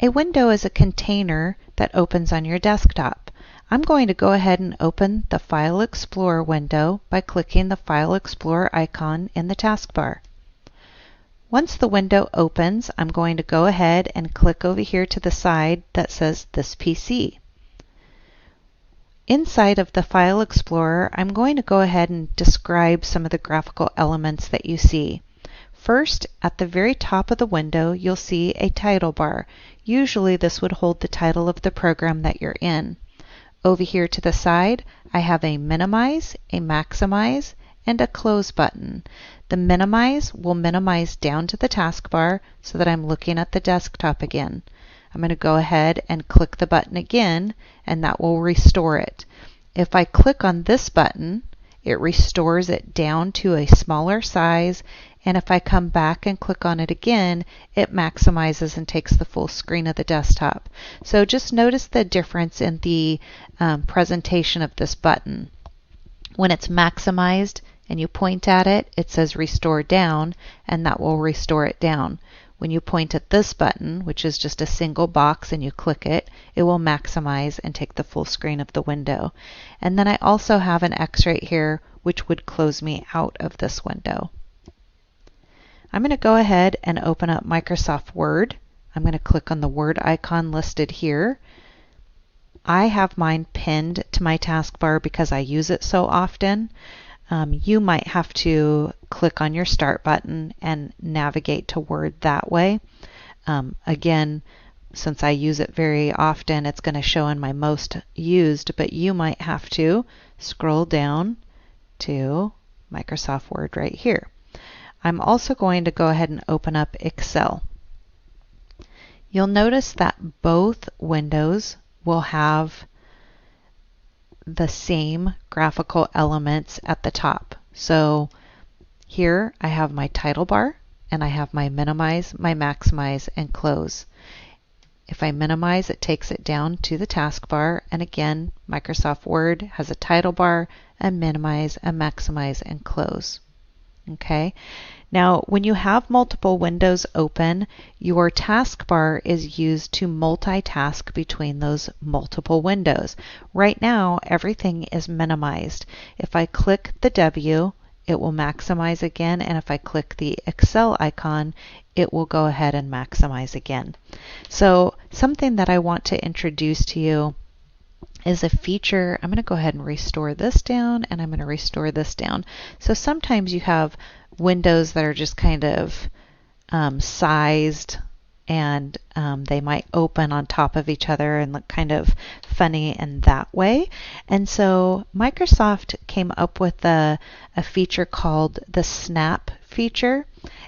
A window is a container that opens on your desktop. I'm going to go ahead and open the File Explorer window by clicking the File Explorer icon in the taskbar. Once the window opens, I'm going to go ahead and click over here to the side that says This PC. Inside of the File Explorer, I'm going to go ahead and describe some of the graphical elements that you see. First, at the very top of the window, you'll see a title bar. Usually this would hold the title of the program that you're in. Over here to the side, I have a minimize, a maximize, and a close button. The minimize will minimize down to the taskbar so that I'm looking at the desktop again. I'm going to go ahead and click the button again, and that will restore it. If I click on this button, it restores it down to a smaller size, and if I come back and click on it again, it maximizes and takes the full screen of the desktop. So just notice the difference in the presentation of this button. When it's maximized and you point at it, it says restore down, and that will restore it down. When you point at this button, which is just a single box, and you click it, it will maximize and take the full screen of the window. And then I also have an X right here, which would close me out of this window. I'm going to go ahead and open up Microsoft Word. I'm going to click on the Word icon listed here. I have mine pinned to my taskbar because I use it so often. You might have to click on your Start button and navigate to Word that way. Again, since I use it very often, it's going to show in my most used, but you might have to scroll down to Microsoft Word right here. I'm also going to go ahead and open up Excel. You'll notice that both windows will have the same graphical elements at the top. So here I have my title bar, and I have my minimize, my maximize, and close. If I minimize, it takes it down to the taskbar, and again, Microsoft Word has a title bar, a minimize, a maximize, and close. Okay. Now, when you have multiple windows open, your taskbar is used to multitask between those multiple windows. Right now, everything is minimized. If I click the W, it will maximize again, and if I click the Excel icon, it will go ahead and maximize again. So, something that I want to introduce to you is a feature. I'm going to go ahead and restore this down, and I'm going to restore this down. So sometimes you have windows that are just kind of sized, and they might open on top of each other and look kind of funny in that way. And so Microsoft came up with a feature called the Snap feature.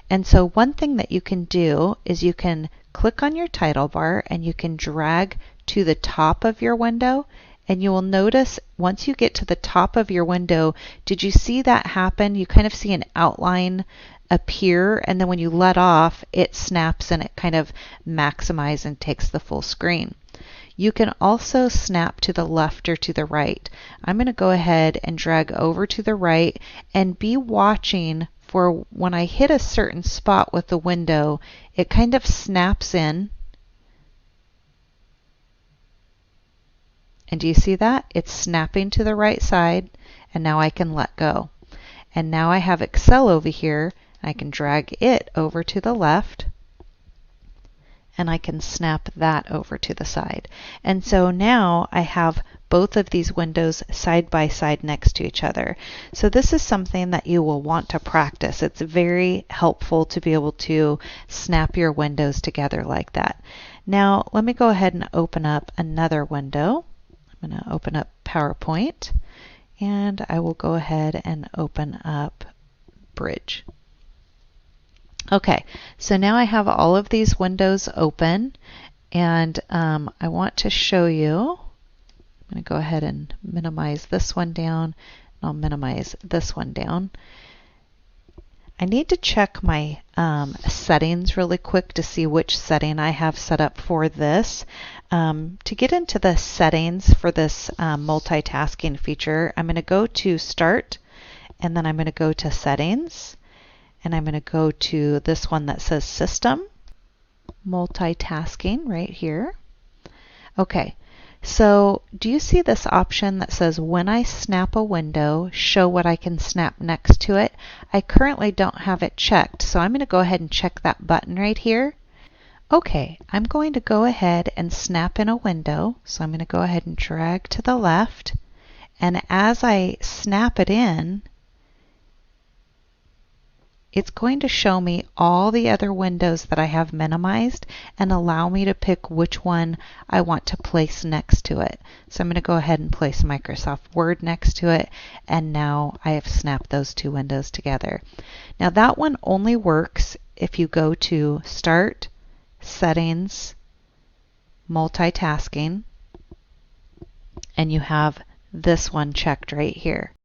And so one thing that you can do is you can click on your title bar and you can drag to the top of your window, and you will notice once you get to the top of your window, did you see that happen? You kind of see an outline appear, and then when you let off, it snaps and it kind of maximizes and takes the full screen. You can also snap to the left or to the right. I'm going to go ahead and drag over to the right and be watching for when I hit a certain spot with the window, it kind of snaps in. And do you see that? It's snapping to the right side, and now I can let go. And now I have Excel over here. I can drag it over to the left, and I can snap that over to the side. And so now I have both of these windows side by side next to each other. So this is something that you will want to practice. It's very helpful to be able to snap your windows together like that. Now let me go ahead and open up another window. I'm going to open up PowerPoint, and I will go ahead and open up Bridge. Okay, so now I have all of these windows open, and I want to show you. I'm going to go ahead and minimize this one down, and I'll minimize this one down. I need to check my settings really quick to see which setting I have set up for this. To get into the settings for this multitasking feature, I'm going to go to Start, and then I'm going to go to Settings, and I'm going to go to this one that says System. Multitasking right here. Okay, so do you see this option that says when I snap a window, show what I can snap next to it? I currently don't have it checked, so I'm going to go ahead and check that button right here. Okay, I'm going to go ahead and snap in a window. So I'm going to go ahead and drag to the left. And as I snap it in, it's going to show me all the other windows that I have minimized and allow me to pick which one I want to place next to it. So I'm going to go ahead and place Microsoft Word next to it, and now I have snapped those two windows together. Now that one only works if you go to Start, Settings, Multitasking, and you have this one checked right here.